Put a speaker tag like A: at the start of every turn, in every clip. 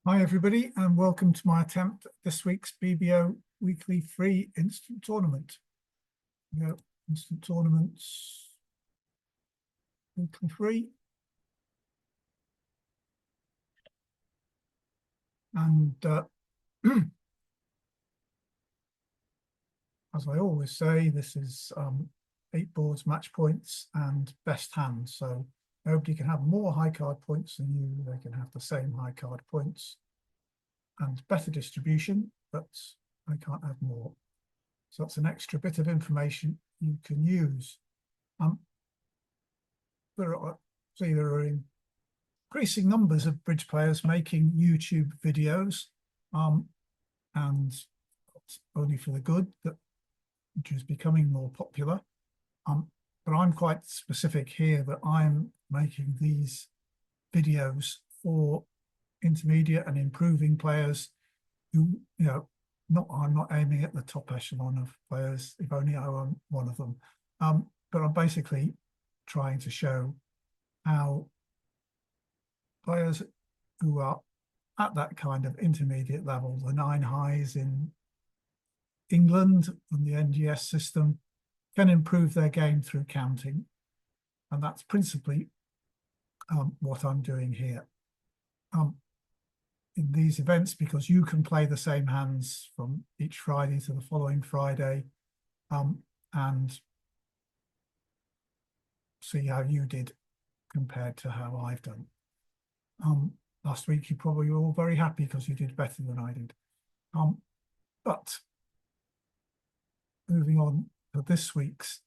A: Hi everybody, and welcome to my attempt at this week's BBO weekly free instant tournament. Instant tournaments, weekly free. And as I always say, this is 8 boards, match points, and best hand. So nobody can have more high card points than you. They can have the same high card points and better distribution, but I can't have more. So that's an extra bit of information you can use. There are increasing numbers of bridge players making YouTube videos, and only for the good, that which is becoming more popular. But I'm quite specific here that I'm making these videos for intermediate and improving players who, I'm not aiming at the top echelon of players, if only I were one of them. But I'm basically trying to show how players who are at that kind of intermediate level, the 9 highs in England and the NGS system, can improve their game through counting. And that's principally what I'm doing here. In these events, because you can play the same hands from each Friday to the following Friday, and see how you did compared to how I've done. Last week you probably were all very happy because you did better than I did. But moving on to this week's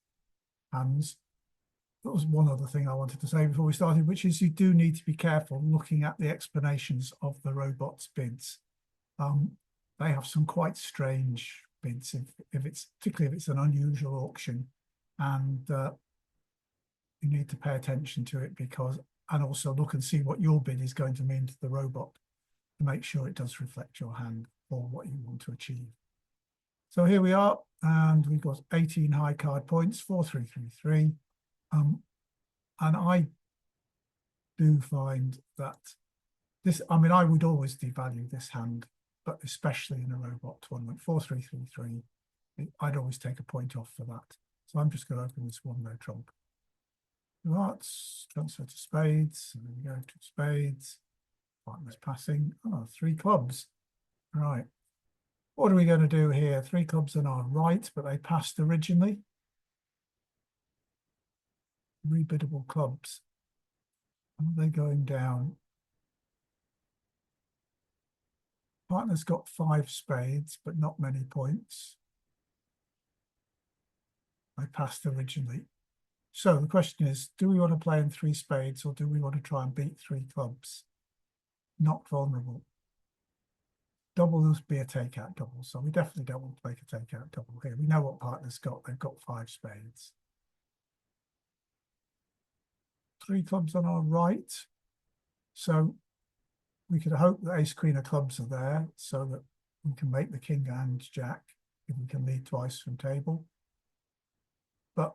A: hands, there was one other thing I wanted to say before we started, which is you do need to be careful looking at the explanations of the robots' bids. They have some quite strange bids, particularly if it's an unusual auction, and you need to pay attention to it and also look and see what your bid is going to mean to the robot to make sure it does reflect your hand or what you want to achieve. So here we are, and we've got 18 high card points, 4-3-3-3. And I do find that this, I would always devalue this hand, but especially in a robot tournament, 4-3-3-3, I'd always take a point off for that. So I'm just going to open this one no trump. Hearts, transfer to spades, and then we go to spades. Partner's passing. Oh, 3 clubs. Right. What are we going to do here? 3 clubs on our right, but they passed originally. Rebiddable clubs. Are they going down? Partner's got 5 spades, but not many points. I passed originally. So the question is, do we want to play in 3 spades or do we want to try and beat 3 clubs? Not vulnerable. Double must be a takeout double, so we definitely don't want to make a takeout double here. We know what partner's got. They've got 5 spades. 3 clubs on our right. So we could hope that ace queen of clubs are there so that we can make the king and jack if we can lead twice from table. But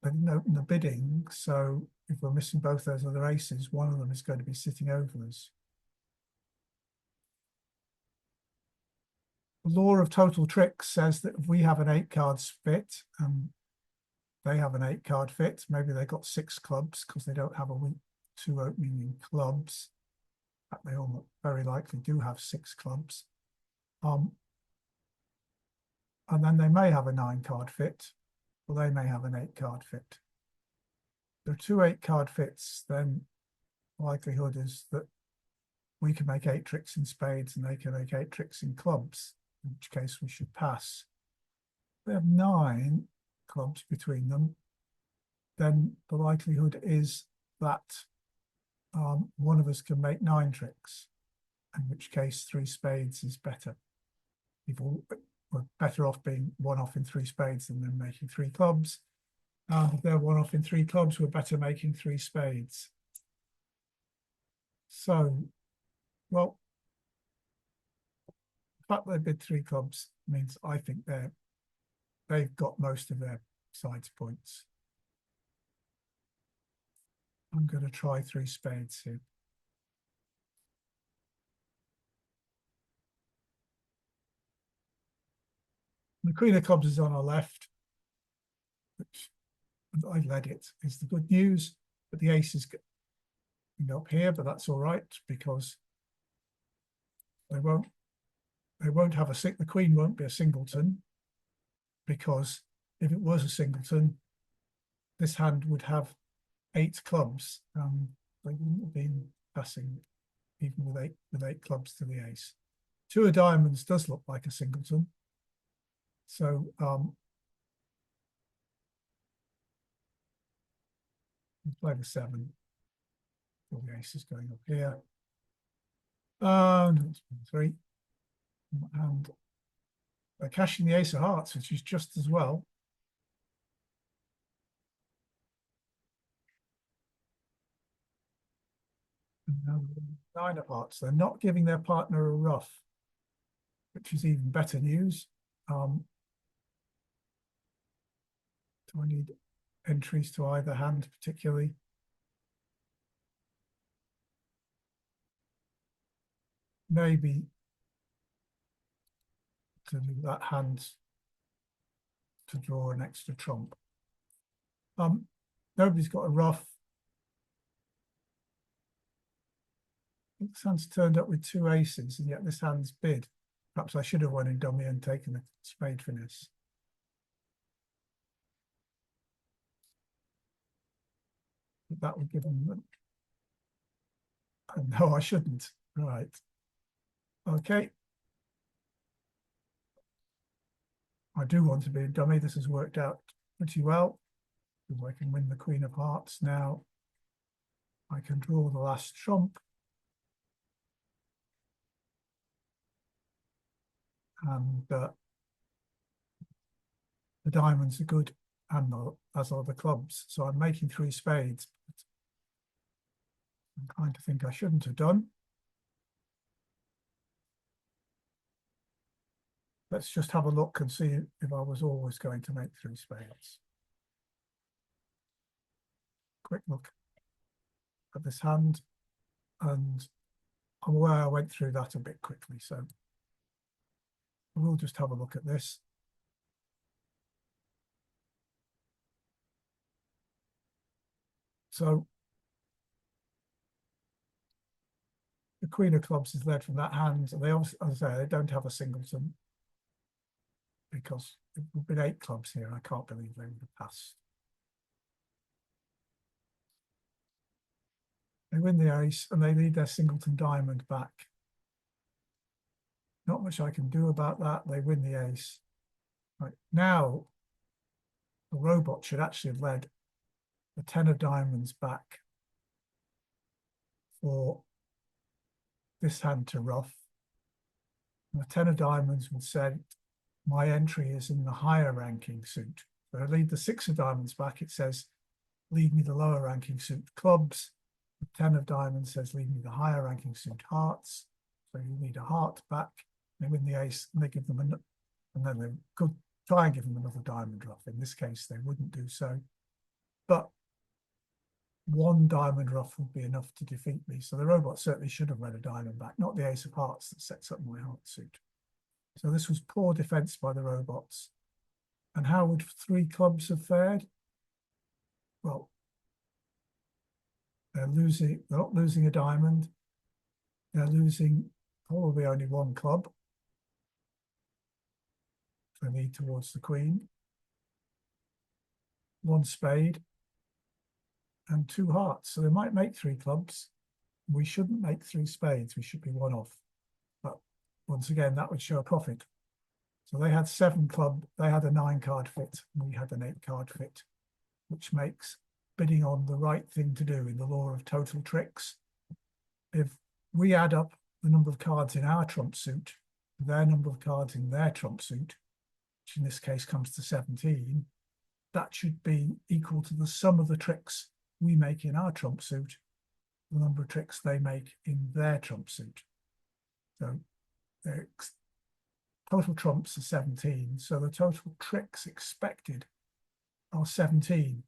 A: they didn't open the bidding, so if we're missing both those other aces, one of them is going to be sitting over us. The law of total tricks says that if we have an 8 cards fit and they have an 8 card fit, maybe they got 6 clubs because they don't have a weak 2 opening in clubs. But they all very likely do have 6 clubs. And then they may have a 9 card fit, or they may have an 8 card fit. There are 2 8 card fits, then the likelihood is that we can make 8 tricks in spades and they can make 8 tricks in clubs, in which case we should pass. If we have 9 clubs between them, then the likelihood is that one of us can make 9 tricks, in which case 3 spades is better. We're better off being 1 off in 3 spades than them making 3 clubs. If they're 1 off in 3 clubs, we're better making 3 spades. So, well, the fact they bid 3 clubs means I think they've got most of their sides points. I'm going to try 3 spades here. The queen of clubs is on our left, which I led it, is the good news, but the ace is up here, but that's all right because they won't have the queen won't be a singleton, because if it was a singleton, this hand would have 8 clubs. They wouldn't have been passing even with eight clubs to the ace. 2 of diamonds does look like a singleton. So we play the 7. So the ace is going up here. And 3. And they're cashing the ace of hearts, which is just as well. And now 9 of hearts. They're not giving their partner a ruff, which is even better news. Do I need entries to either hand particularly? Maybe to do that hand to draw an extra trump. Nobody's got a ruff. This hand's turned up with 2 aces, and yet this hand's bid. Perhaps I should have won in dummy and taken a spade finesse. But that would give them. No, I shouldn't. Right. Okay. I do want to be a dummy. This has worked out pretty well, because I can win the queen of hearts now. I can draw the last trump. And the diamonds are good, and as are the clubs. So I'm making 3 spades. I'm kind of think I shouldn't have done. Let's just have a look and see if I was always going to make 3 spades. Quick look at this hand, and I'm aware I went through that a bit quickly, so we'll just have a look at this. So the queen of clubs is led from that hand, and they obviously, as I say, they don't have a singleton, because there have been 8 clubs here. I can't believe they would have passed. They win the ace, and they lead their singleton diamond back. Not much I can do about that. They win the ace. Right, now, the robot should actually have led the 10 of diamonds back for this hand to ruff. And the 10 of diamonds would say, my entry is in the higher ranking suit. So I lead the 6 of diamonds back. It says, lead me the lower ranking suit clubs. The 10 of diamonds says, lead me the higher ranking suit hearts. So you need a heart back. They win the ace, and they give them and then they could try and give them another diamond ruff. In this case, they wouldn't do so. But 1 diamond ruff would be enough to defeat me. So the robot certainly should have led a diamond back, not the ace of hearts that sets up my heart suit. So this was poor defense by the robots. And how would 3 clubs have fared? Well, they're not losing a diamond. They're losing probably only 1 club. They lead towards the queen. 1 spade and 2 hearts. So they might make 3 clubs. We shouldn't make 3 spades. We should be 1 off. But once again, that would show a profit. So they had 7 club. They had a 9 card fit. We had an 8 card fit, which makes bidding on the right thing to do in the law of total tricks. If we add up the number of cards in our trump suit, their number of cards in their trump suit, which in this case comes to 17, that should be equal to the sum of the tricks we make in our trump suit, the number of tricks they make in their trump suit. So their total trumps are 17, so the total tricks expected are 17.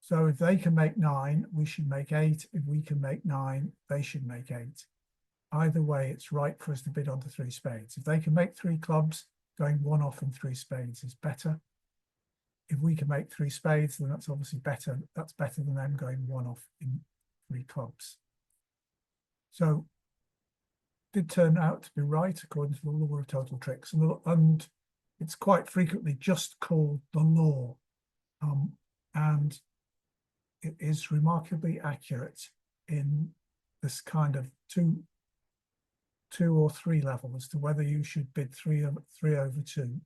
A: So if they can make 9, we should make 8. If we can make 9, they should make 8. Either way, it's right for us to bid on to 3 spades. If they can make 3 clubs, going one off and three spades is better. If we can make three spades, then that's obviously better. That's better than them going one off in three clubs. So did turn out to be right according to the law of total tricks, and it's quite frequently just called the law, and it is remarkably accurate in this kind of two or three level as to whether you should bid three over two,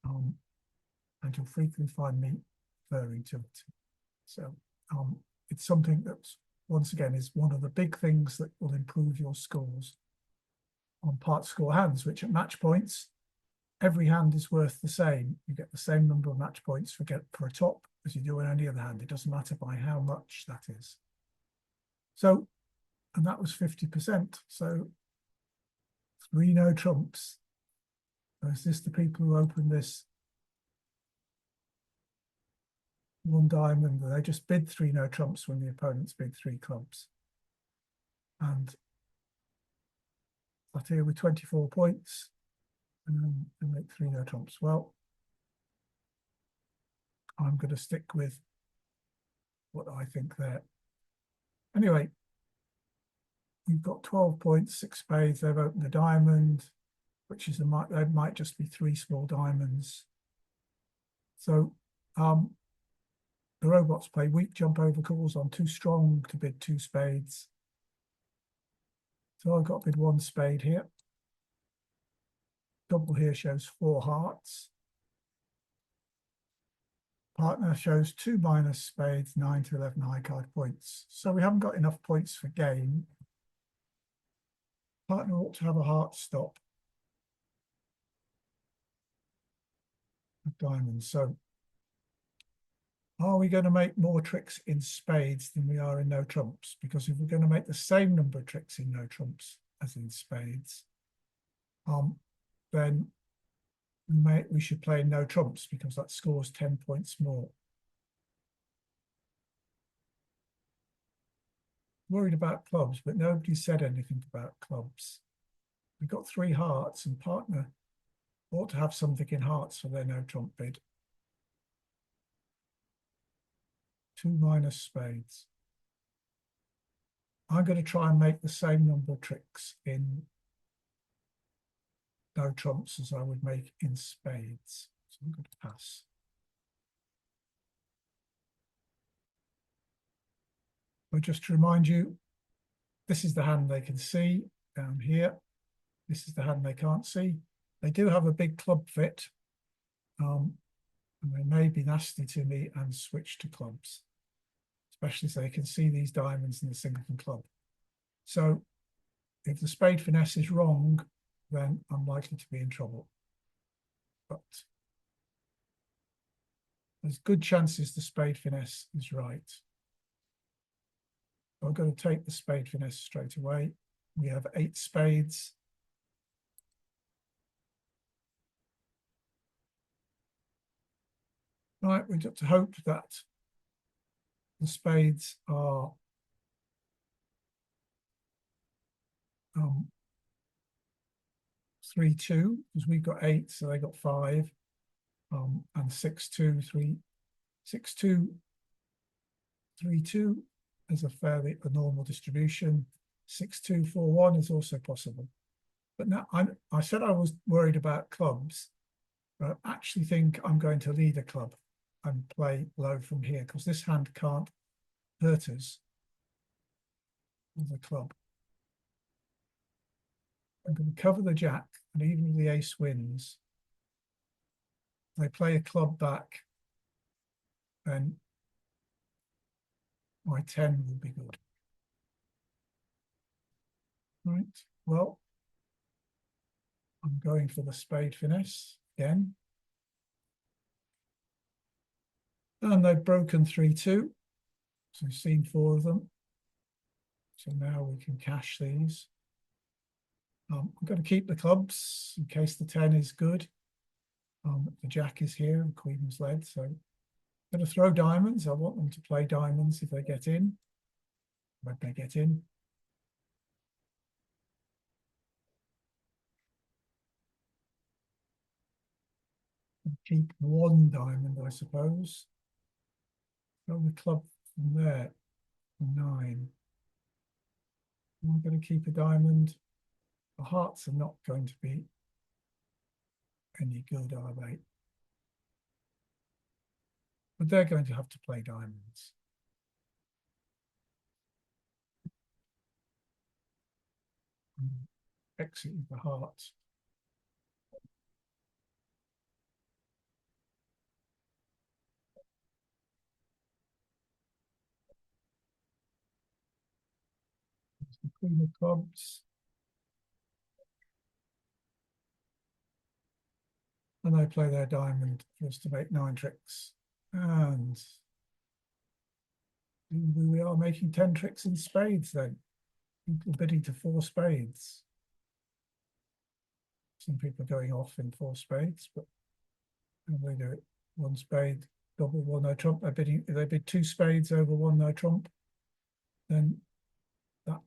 A: and you'll frequently find me referring to it. So it's something that, once again, is one of the big things that will improve your scores on part score hands, which at match points, every hand is worth the same. You get the same number of match points for a top as you do in any other hand. It doesn't matter by how much that is. So, and that was 50%. So 3 no trumps. So is this the people who opened this one diamond? They just bid 3 no trumps when the opponents bid 3 clubs. And that here with 24 points and make 3 no trumps. Well, I'm going to stick with what I think there. Anyway, you've got 12 points, 6 spades. They've opened a diamond, which is they might just be 3 small diamonds. So the robots play weak jump over calls on too strong to bid 2 spades. So I've got to bid 1 spade here. Double here shows 4 hearts. Partner shows 2 minus spades, 9 to 11 high card points. So we haven't got enough points for game. Partner ought to have a heart stop of diamonds. So are we going to make more tricks in spades than we are in no trumps? Because if we're going to make the same number of tricks in no trumps as in spades, then we should play no trumps, because that scores 10 points more. Worried about clubs, but nobody said anything about clubs. We've got 3 hearts, and partner ought to have something in hearts for their no trump bid. 2 minus spades. I'm going to try and make the same number of tricks in no trumps as I would make in spades. So I'm going to pass. But just to remind you, this is the hand they can see down here. This is the hand they can't see. They do have a big club fit, and they may be nasty to me and switch to clubs, especially so they can see these diamonds in the singleton club. So if the spade finesse is wrong, then I'm likely to be in trouble. But there's good chances the spade finesse is right. I'm going to take the spade finesse straight away. We have 8 spades. Right, we've got to hope that the spades are 3-2, because we've got 8, so they got 5, and 6-2, 3, 6-2, 3-2 is a normal distribution. 6-2, 4-1 is also possible. But now I said I was worried about clubs, but I actually think I'm going to lead a club and play low from here, because this hand can't hurt us with a club. I'm going to cover the jack, and even if the ace wins, they play a club back, then my 10 will be good. Right, well, I'm going for the spade finesse again. And they've broken 3-2. So we've seen 4 of them. So now we can cash these. I'm going to keep the clubs in case the 10 is good. The jack is here and queen was led. So I'm going to throw diamonds. I want them to play diamonds if they get in. When they get in. keep one diamond, I suppose. Go the club from there, 9. Am I going to keep a diamond? The hearts are not going to be any good, are they? But they're going to have to play diamonds. Exit the hearts. The Queen of Clubs. And they play their diamond for us to make 9 tricks. And we are making 10 tricks in spades then. People bidding to 4 spades. Some people are going off in 4 spades, but they do it. 1 spade, double, 1 no trump. They're bidding, if they bid 2 spades over 1 no trump, then that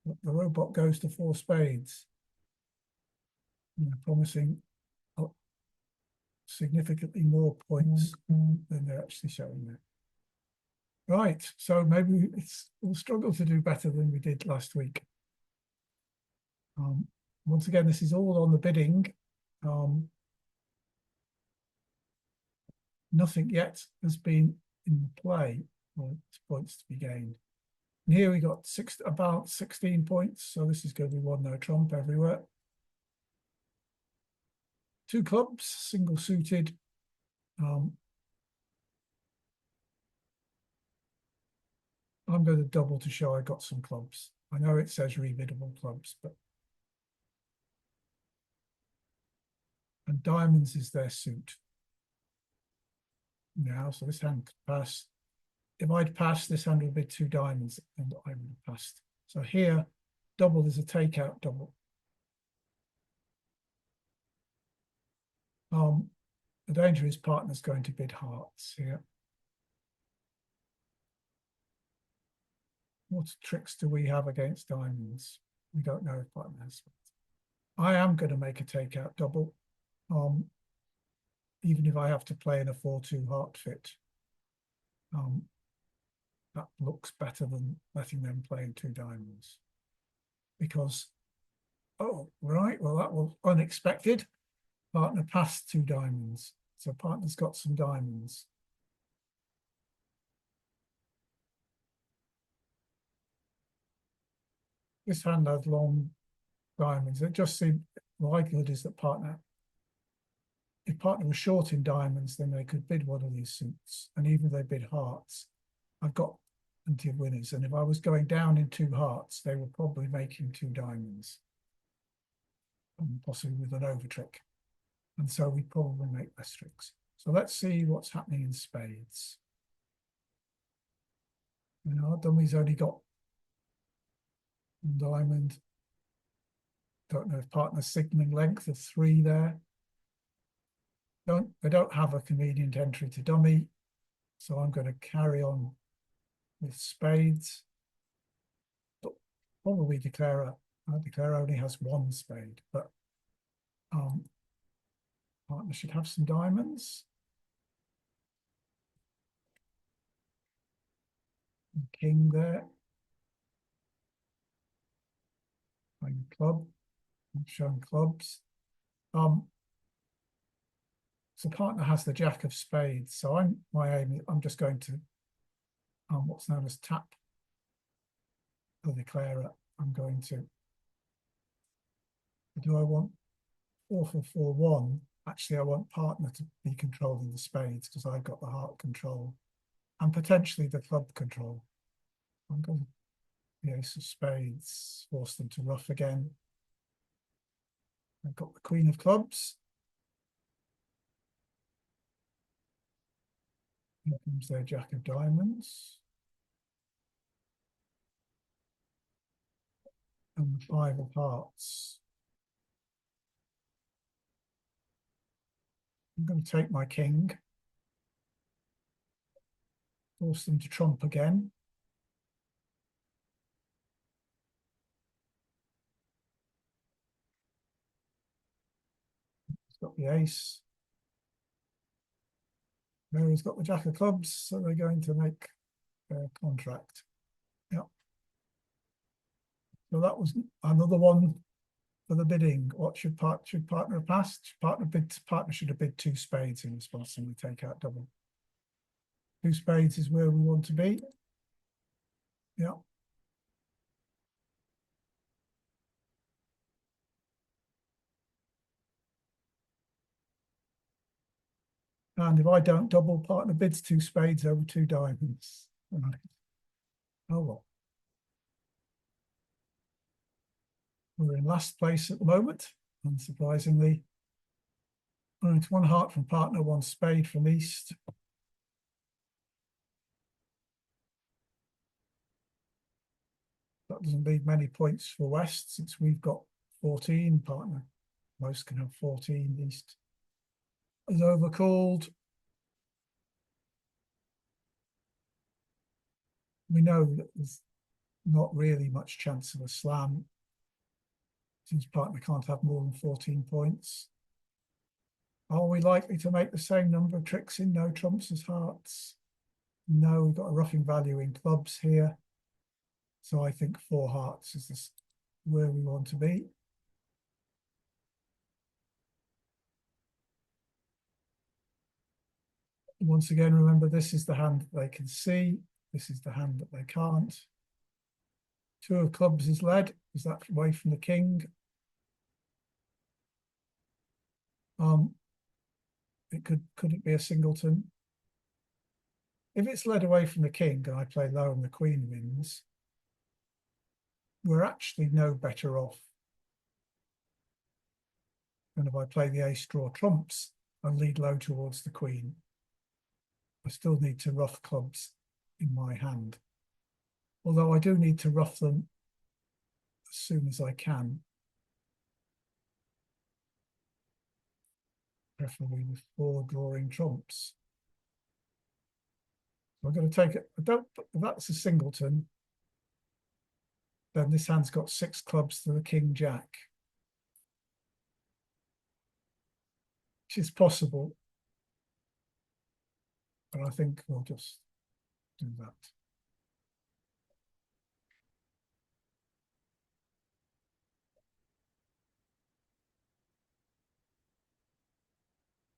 A: the robot goes to 4 spades. And they're promising significantly more points than they're actually showing there. Right, so maybe we'll struggle to do better than we did last week. Once again, this is all on the bidding. Nothing yet has been in play for points to be gained. And here we got about 16 points, so this is going to be 1 no trump everywhere. 2 clubs, single suited. I'm going to double to show I got some clubs. I know it says rebiddable clubs, but and diamonds is their suit. Now, so this hand could pass. If I'd passed, this hand would be 2 diamonds, and I would have passed. So here, double is a takeout double. The danger is partner's going to bid hearts here. What tricks do we have against diamonds? We don't know if partner has. I am going to make a takeout double, even if I have to play in a 4-2 heart fit. That looks better than letting them play in 2 diamonds. Because, oh, right, well, that was unexpected. Partner passed 2 diamonds. So partner's got some diamonds. This hand has long diamonds. It just seemed the likelihood is that partner, if partner was short in diamonds, then they could bid one of these suits. And even if they bid hearts, I've got plenty of winners. And if I was going down in 2 hearts, they were probably making 2 diamonds. And possibly with an over trick. And so we probably make less tricks. So let's see what's happening in spades. You know, dummy's only got 1 diamond. Don't know if partner's signaling length of 3 there. They don't have a convenient entry to dummy. So I'm going to carry on with spades. But probably declare only has 1 spade, but partner should have some diamonds. And king there. Playing club. I'm showing clubs. So partner has the jack of spades. So I'm just going to what's known as tap the declarer. I'm going to, do I want 4-4-4-1? Actually, I want partner to be controlling the spades because I've got the heart control and potentially the club control. I'm going to the ace of spades, force them to ruff again. I've got the queen of clubs. Here comes their jack of diamonds. And the 5 of hearts. I'm going to take my king. Force them to trump again. got the ace. Mary's got the jack of clubs, so they're going to make their contract. Yeah. So that was another one for the bidding. What should partner have passed? Partner should have bid two spades in response, and we take out double. Two spades is where we want to be. Yeah. And if I don't double, partner bids two spades over two diamonds. Right. Oh well. We're in last place at the moment, unsurprisingly. It's one heart from partner, one spade from east. That doesn't leave many points for west, since we've got 14 partner. Most can have 14. East is overcalled. We know that there's not really much chance of a slam, since partner can't have more than 14 points. Are we likely to make the same number of tricks in no trumps as hearts? No, we've got a roughing value in clubs here. So I think four hearts is this where we want to be. Once again, remember, this is the hand that they can see. This is the hand that they can't. Two of clubs is led. Is that away from the king? Could it be a singleton? If it's led away from the king and I play low and the queen wins, we're actually no better off than if I play the ace draw trumps and lead low towards the queen. I still need to rough clubs in my hand. Although I do need to rough them as soon as I can. Preferably before drawing trumps. So I'm going to take it. If that's a singleton, then this hand's got six clubs to the king jack, which is possible. But I think we'll just do that.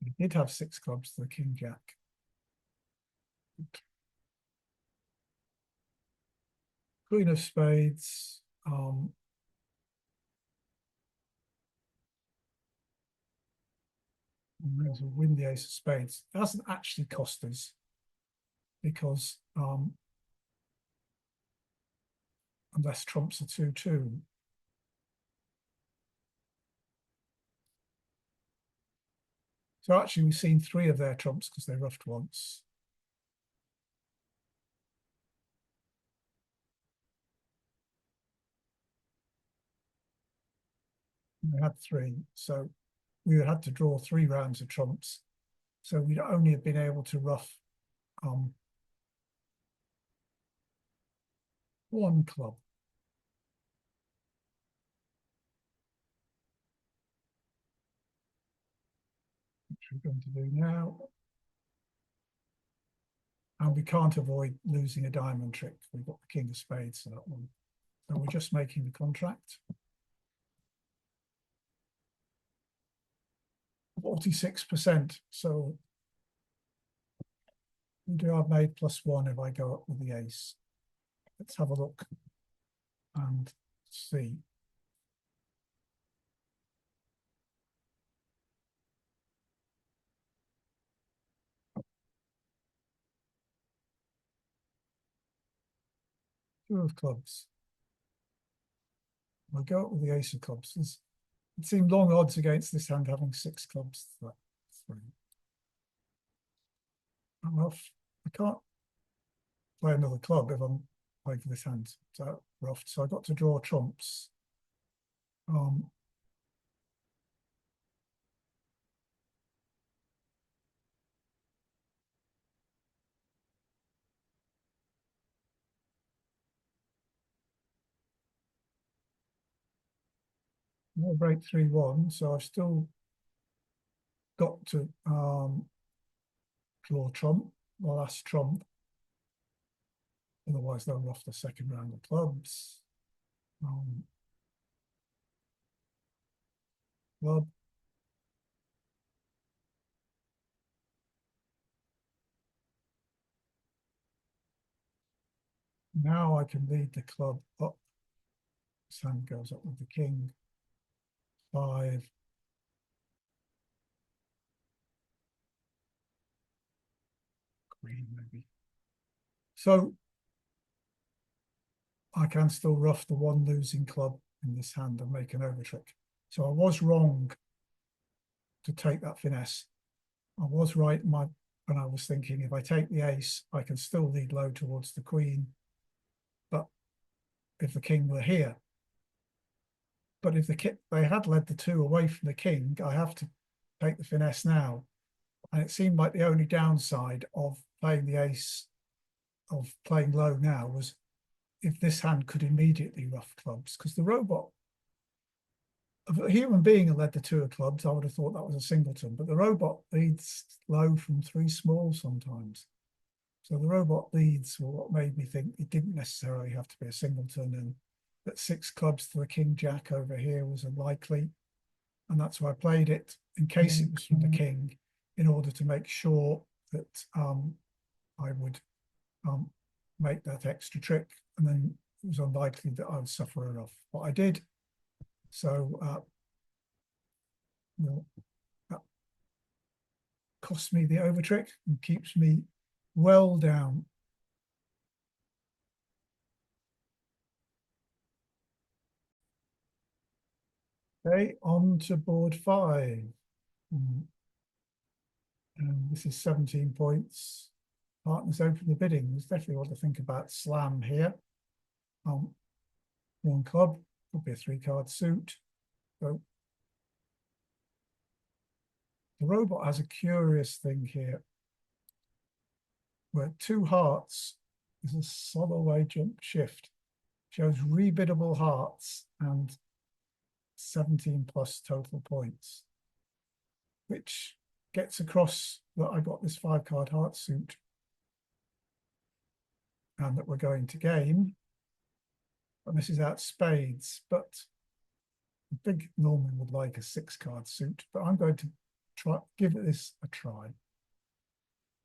A: We did have six clubs to the king jack. Queen of spades. We'll win the ace of spades. It hasn't actually cost us, because unless trumps are 2-2. So actually we've seen three of their trumps because they roughed once. We had three, so we had to draw 3 rounds of trumps. So we'd only have been able to rough one club. Which we're going to do now. And we can't avoid losing a diamond trick. We've got the king of spades for that one. So we're just making the contract. 46%. So we do have made +1 if I go up with the ace. Let's have a look and see. Two of clubs. I go up with the ace of clubs. It seemed long odds against this hand having 6 clubs. I'm off. I can't play another club if I'm playing for this hand. So roughed. So I got to draw trumps. I'll break 3-1. So I've still want to draw trump, the last trump. Otherwise, they'll ruff the second round of clubs. Club. Now I can lead the club up. This hand goes up with the king. 5. Queen, maybe. So I can still ruff the one losing club in this hand and make an overtrick. So I was wrong to take that finesse. I was right when I was thinking if I take the ace, I can still lead low towards the queen. But if the king were here, but if they had led the 2 away from the king, I have to take the finesse now. And it seemed like the only downside of playing the ace, of playing low now, was if this hand could immediately ruff clubs, because the robot, if a human being had led the 2 of clubs, I would have thought that was a singleton, but the robot leads low from 3 small sometimes. So the robot leads were what made me think it didn't necessarily have to be a singleton, and that 6 clubs to the king jack over here was unlikely. And that's why I played it in case it was from the king, in order to make sure that I would make that extra trick, and then it was unlikely that I would suffer enough. But I did. So that costs me the overtrick and keeps me well down. Okay, on to board 5. And this is 17 points. Partners open the bidding. There's definitely what to think about slam here. 1 club, could be a 3-card suit. So the robot has a curious thing here, where 2 hearts is a solo way jump shift. Shows rebiddable hearts and 17 plus total points, which gets across that I got this 5-card heart suit and that we're going to game. And this is out spades, but big Norman would like a 6-card suit, but I'm going to give this a try.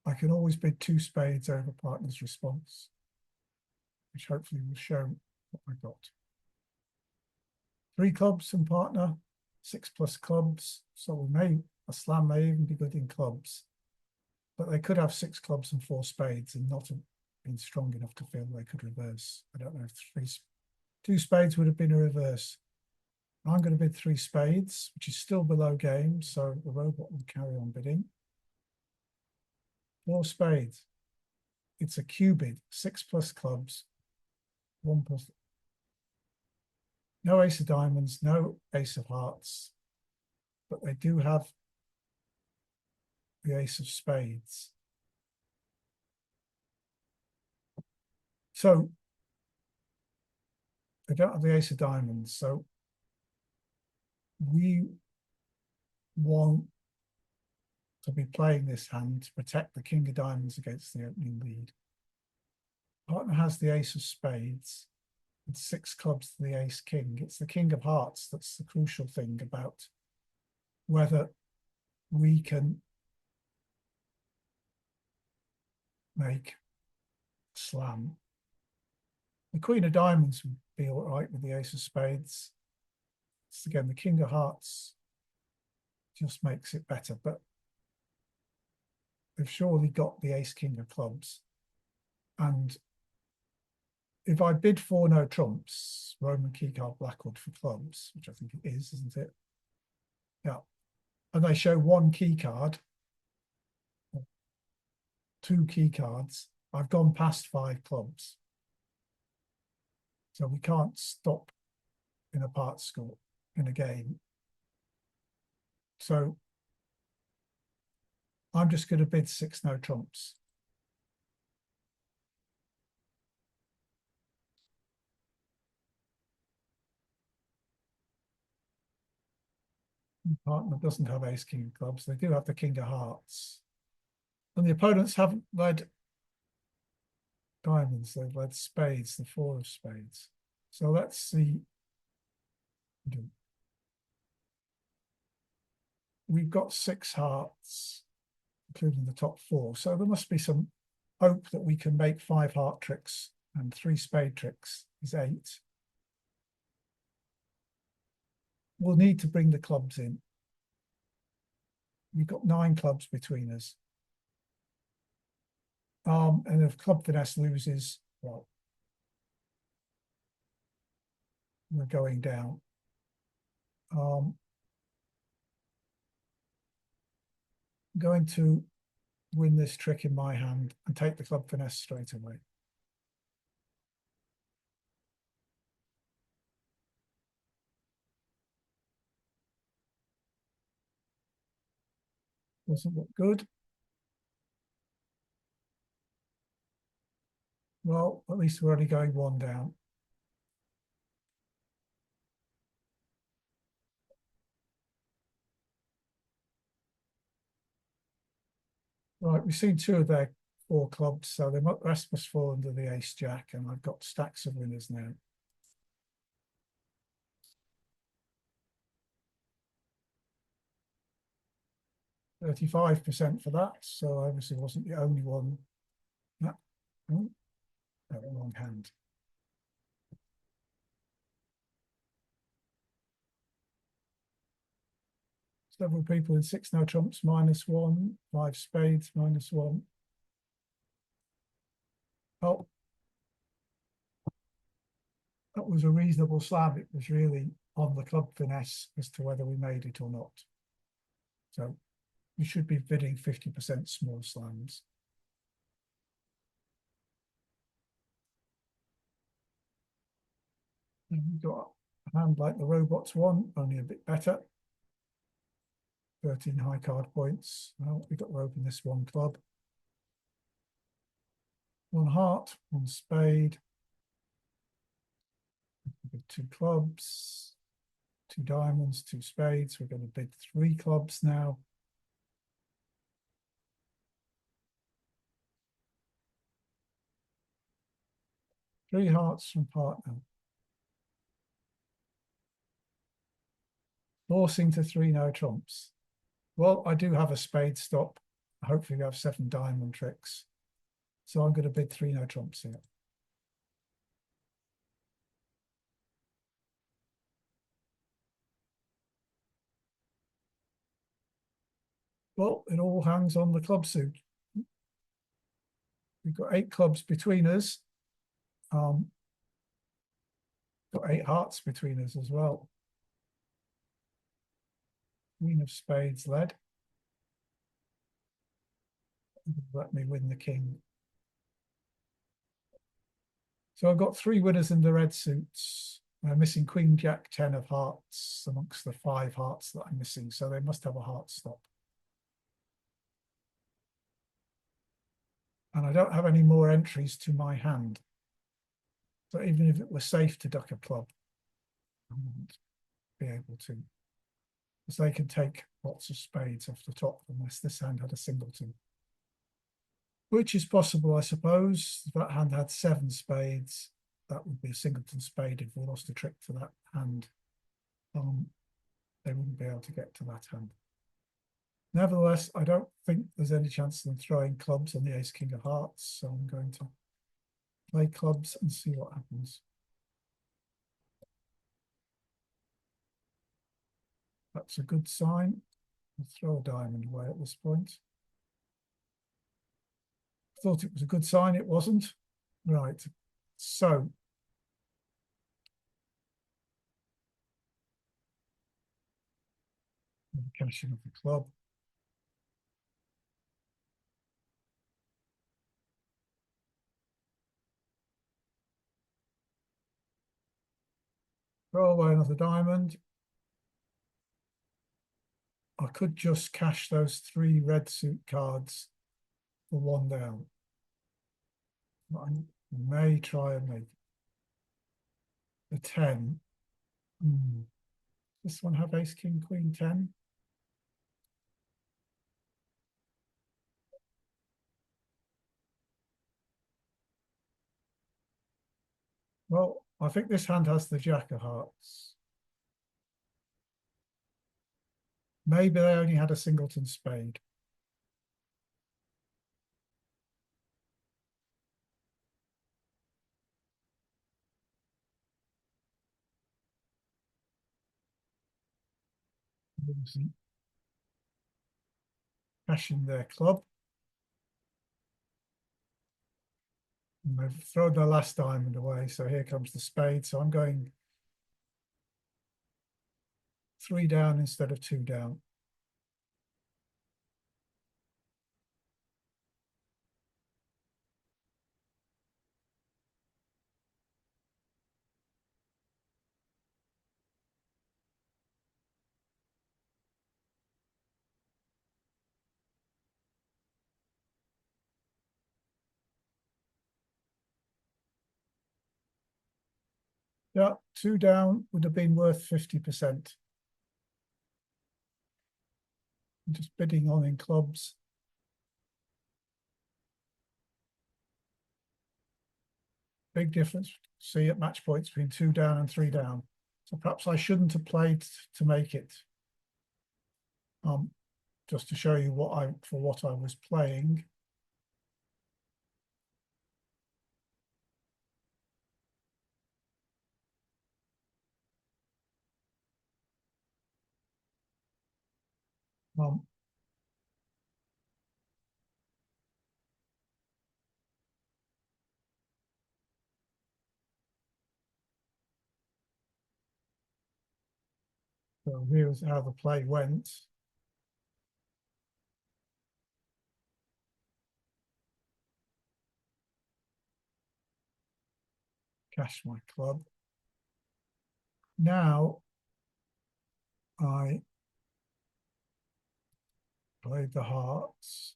A: I can always bid 2 spades over partner's response, which hopefully will show what I got. 3 clubs and partner, 6 plus clubs. So a slam may even be good in clubs, but they could have 6 clubs and 4 spades and not have been strong enough to feel they could reverse. I don't know if 2 spades would have been a reverse. I'm going to bid 3 spades, which is still below game, so the robot will carry on bidding. 4 spades. It's a Q bid, 6 plus clubs, 1 plus. No ace of diamonds, no ace of hearts, but they do have the ace of spades. So they don't have the ace of diamonds, so we want to be playing this hand to protect the king of diamonds against the opening lead. Partner has the ace of spades with 6 clubs to the ace king. It's the king of hearts that's the crucial thing about whether we can make slam. The queen of diamonds would be all right with the ace of spades. It's again the king of hearts just makes it better, but they've surely got the ace king of clubs. And if I bid 4 no trumps, Roman keycard Blackwood for clubs, which I think it is, isn't it? Yeah. And they show 1 key card, 2 key cards. I've gone past 5 clubs. So we can't stop in a part score in a game. So I'm just going to bid 6 no trumps. Partner doesn't have ace king of clubs. They do have the king of hearts. And the opponents haven't led diamonds, they've led spades, the four of spades. So let's see. We've got six hearts, including the top four. So there must be some hope that we can make five heart tricks and three spade tricks is eight. We'll need to bring the clubs in. We've got nine clubs between us. And if club finesse loses, well, we're going down. I'm going to win this trick in my hand and take the club finesse straight away. Doesn't look good. Well, at least we're only going one down. Right, we've seen two of their four clubs, so the rest must fall under the ace jack, and I've got stacks of winners now. %35% for that, so I obviously wasn't the only one. No, oh, wrong hand. Several people in six no trumps -1, five spades -1. Oh, that was a reasonable slam. It was really on the club finesse as to whether we made it or not. So we should be bidding 50% small slams. And we've got a hand like the robots one, only a bit better. 13 high card points. Well, we've got to open this one club. One heart, one spade. Two clubs, two diamonds, two spades. We're going to bid three clubs now. Three hearts from partner. Forcing to three no trumps. Well, I do have a spade stop. Hopefully we have seven diamond tricks. So I'm going to bid three no trumps here. Well, it all hangs on the club suit. We've got eight clubs between us. Got eight hearts between us as well. Queen of spades led. Let me win the king. So I've got three winners in the red suits. I'm missing queen, jack, 10 of hearts amongst the five hearts that I'm missing. So they must have a heart stop. And I don't have any more entries to my hand. So even if it were safe to duck a club, I wouldn't be able to. Because they can take lots of spades off the top unless this hand had a singleton. Which is possible, I suppose. If that hand had seven spades, that would be a singleton spade. If we lost a trick to that hand, they wouldn't be able to get to that hand. Nevertheless, I don't think there's any chance of them throwing clubs on the ace king of hearts, so I'm going to play clubs and see what happens. That's a good sign. I'll throw a diamond away at this point. Thought it was a good sign, it wasn't. Right, so cashing of the club. Throw away another diamond. I could just cash those three red suit cards for one down. But I may try and make the 10. This one have ace, king, queen, 10? I think this hand has the jack of hearts. Maybe they only had a singleton spade. Cashing their club. And they've thrown their last diamond away, so here comes the spade. So I'm going 3 down instead of 2 down. Yeah, 2 down would have been worth 50%. I'm just bidding on in clubs. Big difference, see at match points between 2 down and 3 down. So perhaps I shouldn't have played to make it. Just to show you what I was playing. Um, so here's how the play went. Cash my club. Now I played the hearts.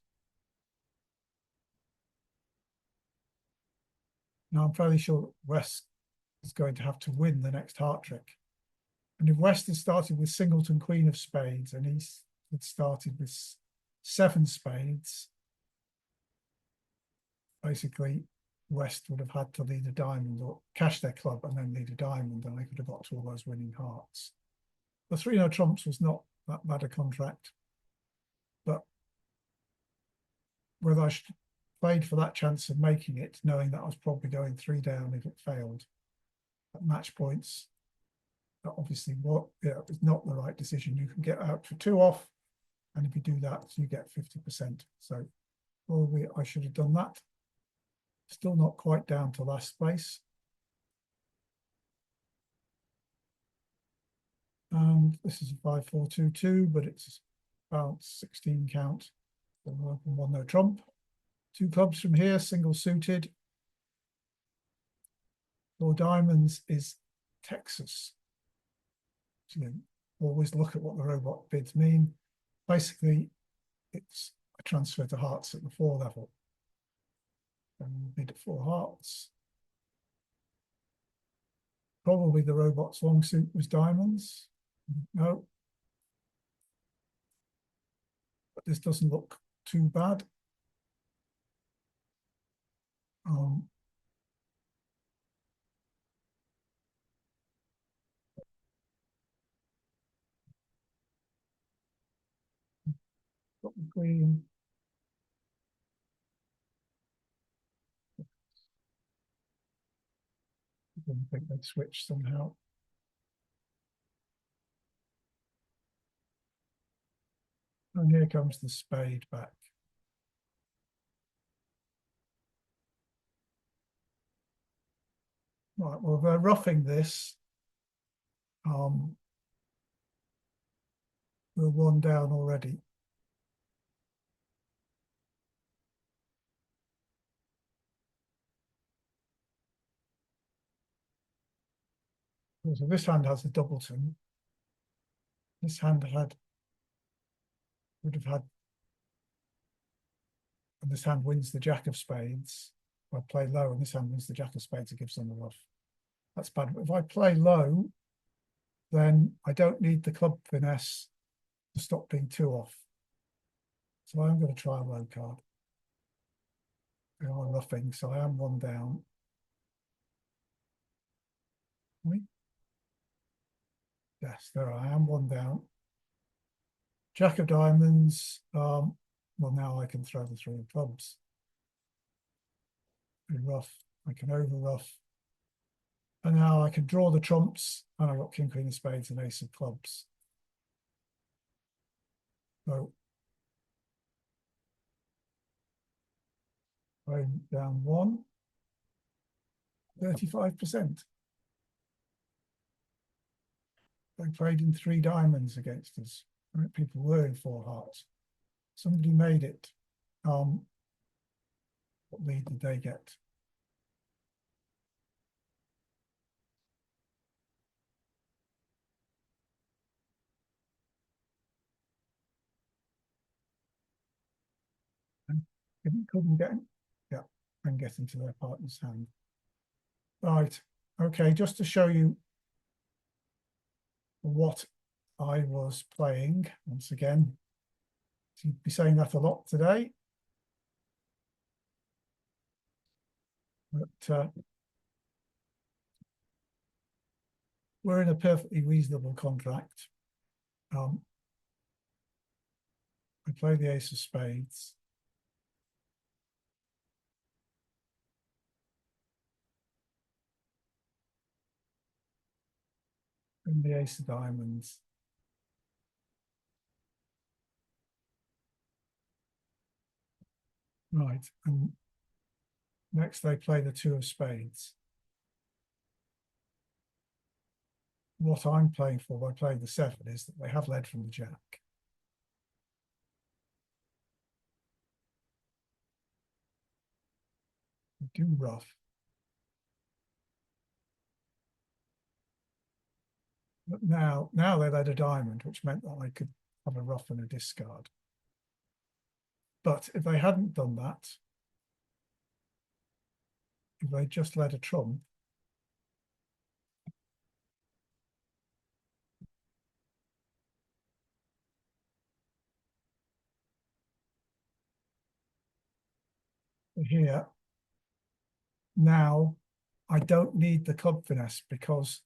A: Now I'm fairly sure West is going to have to win the next heart trick. And if West had started with singleton queen of spades and he had started with 7 spades, basically West would have had to lead a diamond or cash their club and then lead a diamond, and they could have got to all those winning hearts. The 3-no trumps was not that bad a contract, but whether I should played for that chance of making it, knowing that I was probably going 3 down if it failed at match points, that obviously it's not the right decision. You can get out for 2 off, and if you do that, you get 50%. So probably I should have done that. Still not quite down to last place. And this is a 5-4-2-2, but it's about 16 count. 1-no trump. 2 clubs from here, single suited. 4 diamonds is Texas. So always look at what the robot bids mean. Basically, it's a transfer to hearts at the 4 level. And bid at 4 hearts. Probably the robot's long suit was diamonds. No. But this doesn't look too bad. Got the queen. I didn't think they'd switch somehow. And here comes the spade back. Right, well, they're roughing this. We're 1 down already. So this hand has a doubleton. This hand would have had, and this hand wins the jack of spades. If I play low and this hand wins the jack of spades, it gives them a rough. That's bad. But if I play low, then I don't need the club finesse to stop being 2 off. So I'm going to try a low card. They are roughing, so I am 1 down. Yes, there I am, one down. Jack of diamonds. Well, now I can throw the three of clubs. Be rough. I can over rough. And now I can draw the trumps, and I've got king, queen of spades, and ace of clubs. So I'm down one, 35%. They played in three diamonds against us. People were in four hearts. Somebody made it. What lead did they get? Couldn't get in. Yeah, and get into their partner's hand. Right. Okay, just to show you what I was playing once again. You'd be saying that a lot today. But we're in a perfectly reasonable contract. We play the ace of spades. And the ace of diamonds. Right, and next they play the two of spades. What I'm playing for by playing the seven is that they have led from the jack. They do rough. But now they led a diamond, which meant that I could have a rough and a discard. But if they hadn't done that, if they just led a trump, here, now I don't need the club finesse because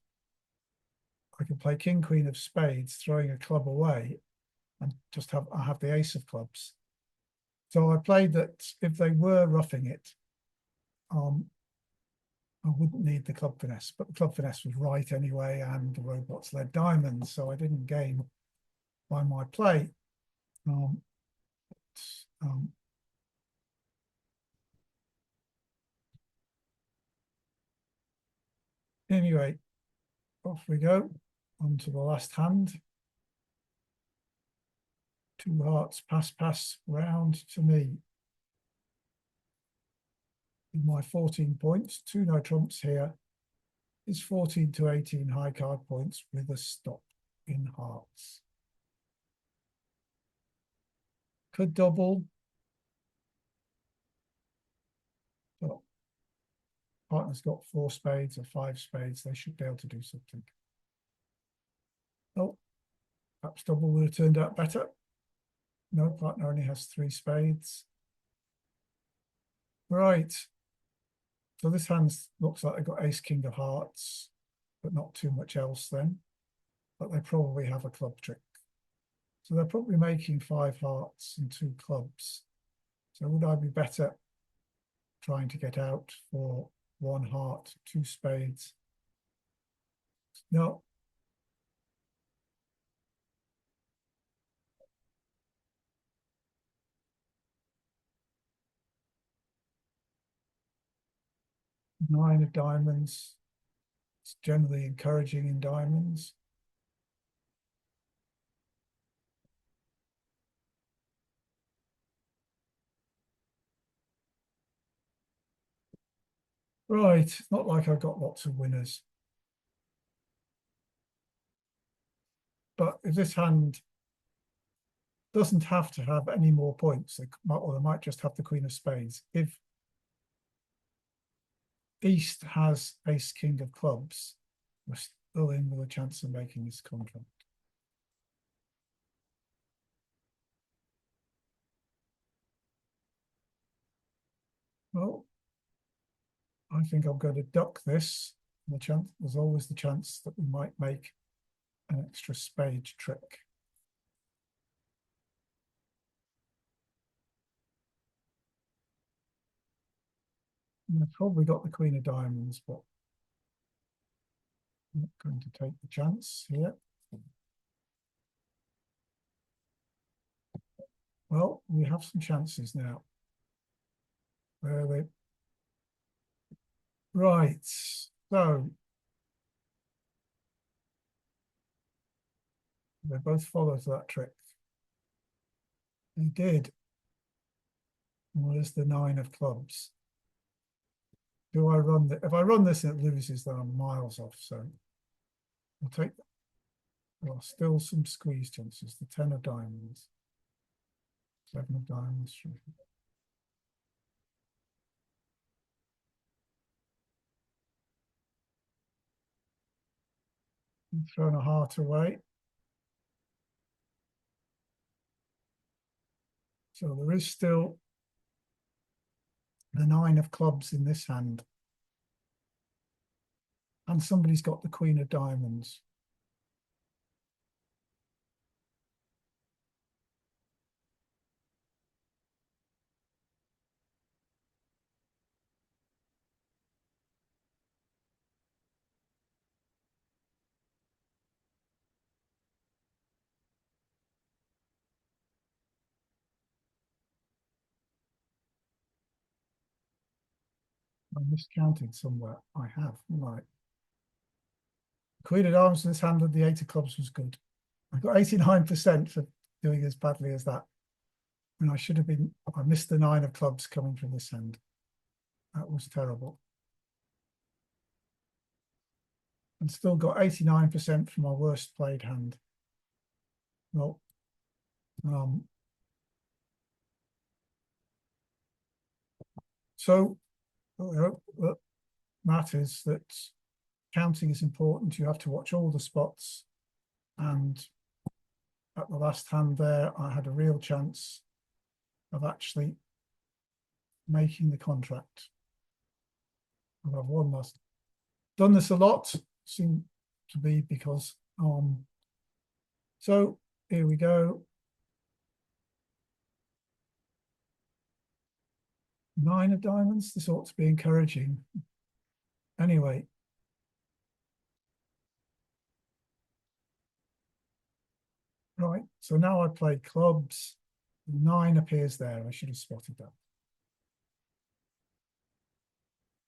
A: I can play king, queen of spades, throwing a club away, and just I have the ace of clubs. So I played that if they were roughing it, I wouldn't need the club finesse, but the club finesse was right anyway, and the robots led diamonds, so I didn't gain by my play. Anyway, off we go on to the last hand. Two hearts, pass round to me. With my 14 points, two no trumps here is 14 to 18 high card points with a stop in hearts. Could double. But partner's got four spades or five spades. They should be able to do something. Oh, perhaps double would have turned out better. No, partner only has three spades. Right. So this hand looks like they've got ace, king of hearts, but not too much else then. But they probably have a club trick. So they're probably making five hearts and two clubs. So would I be better trying to get out for one heart, two spades? No. Nine of diamonds. It's generally encouraging in diamonds. Right, it's not like I've got lots of winners. But if this hand doesn't have to have any more points, or they might just have the queen of spades. If East has ace, king of clubs, we're still in with a chance of making this contract. Well, I think I'm going to duck this There's always the chance that we might make an extra spade trick. And I've probably got the queen of diamonds, but I'm not going to take the chance here. Well, we have some chances now. There we Right, so they both followed that trick. They did. Where's the 9 of clubs? Do I run if I run this and it loses, then I'm miles off. So I'll take there are still some squeeze chances. The 10 of diamonds, 7 of diamonds. Thrown a heart away. So there is still the 9 of clubs in this hand. And somebody's got the queen of diamonds. I miscounted somewhere. I have, right. Queen of diamonds in this hand and the 8 of clubs was good. I got 89% for doing as badly as that. And I should have been, I missed the 9 of clubs coming from this hand. That was terrible. And still got 89% from my worst played hand. Well, so that is that counting is important. You have to watch all the spots. And at the last hand there, I had a real chance of actually making the contract. And I've won this. Done this a lot, seem to be because so here we go. 9 of diamonds. This ought to be encouraging. Anyway. Right, so now I play clubs. 9 appears there. I should have spotted that.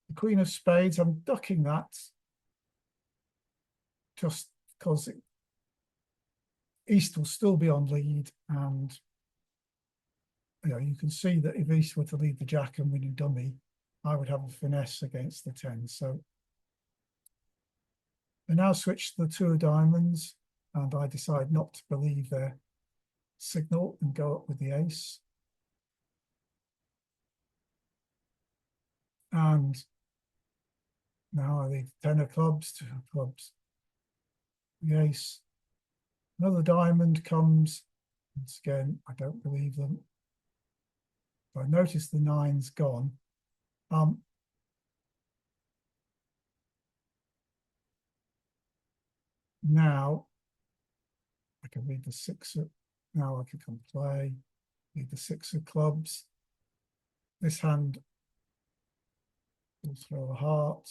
A: The queen of spades, I'm ducking that just because East will still be on lead, and you can see that if East were to lead the jack and winning dummy, I would have a finesse against the 10. So I now switch to the 2 of diamonds, and I decide not to believe their signal and go up with the ace. And now I leave 10 of clubs, 2 of clubs, the ace. Another diamond comes. Once again, I don't believe them. I notice the 9's gone. Now I can read the 6 of, now I can play, read the 6 of clubs. This hand will throw a heart.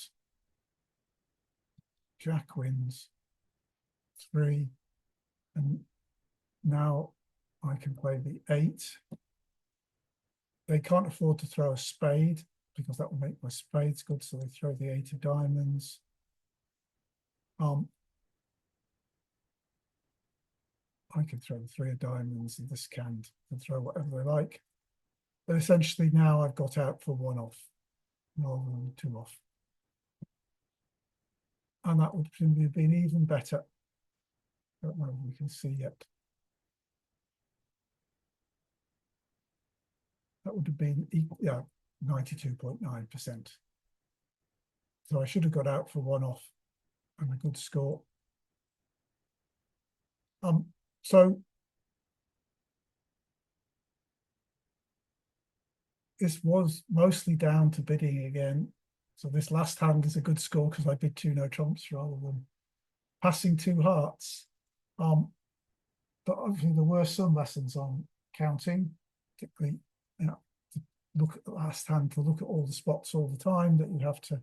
A: Jack wins 3. And now I can play the 8. They can't afford to throw a spade because that will make my spades good. So they throw the 8 of diamonds. I can throw the 3 of diamonds, and this can throw whatever they like. But essentially now I've got out for 1 off rather than 2 off. And that would presumably have been even better. I don't know if we can see yet. That would have been, yeah, 92.9%. So I should have got out for 1 off and a good score. So this was mostly down to bidding again. So this last hand is a good score because I bid 2 no trumps rather than passing 2 hearts. But obviously there were some lessons on counting, particularly, you know, to look at the last hand, to look at all the spots all the time, that you have to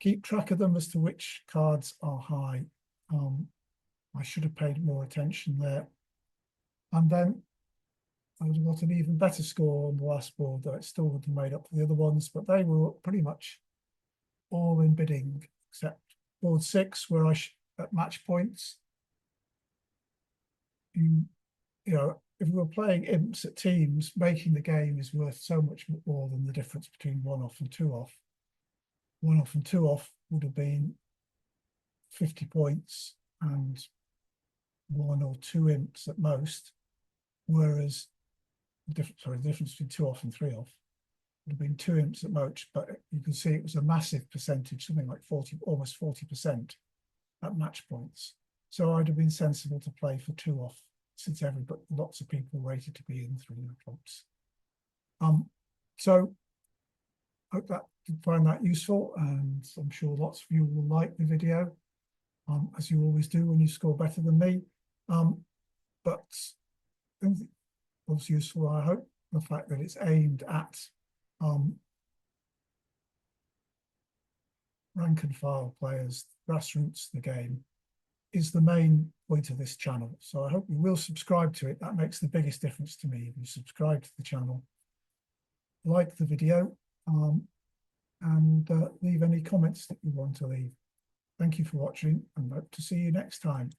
A: keep track of them as to which cards are high. I should have paid more attention there. And then I would have got an even better score on the last board, though it still would have made up for the other ones, but they were pretty much all in bidding, except board 6, where I at match points. You know, if we were playing imps at teams, making the game is worth so much more than the difference between 1 off and 2 off. 1 off and 2 off would have been 50 points and 1 or 2 imps at most, whereas the difference between 2 off and 3 off would have been 2 imps at most, but you can see it was a massive percentage, something like 40, almost 40% at match points. So I'd have been sensible to play for 2 off, since lots of people rated to be in 3 no trumps. So I hope that you find that useful, and I'm sure lots of you will like the video, as you always do when you score better than me. But it was useful, I hope, the fact that it's aimed at rank and file players, grassroots the game, is the main point of this channel. So I hope you will subscribe to it. That makes the biggest difference to me. If you subscribe to the channel, like the video, and leave any comments that you want to leave. Thank you for watching, and hope to see you next time.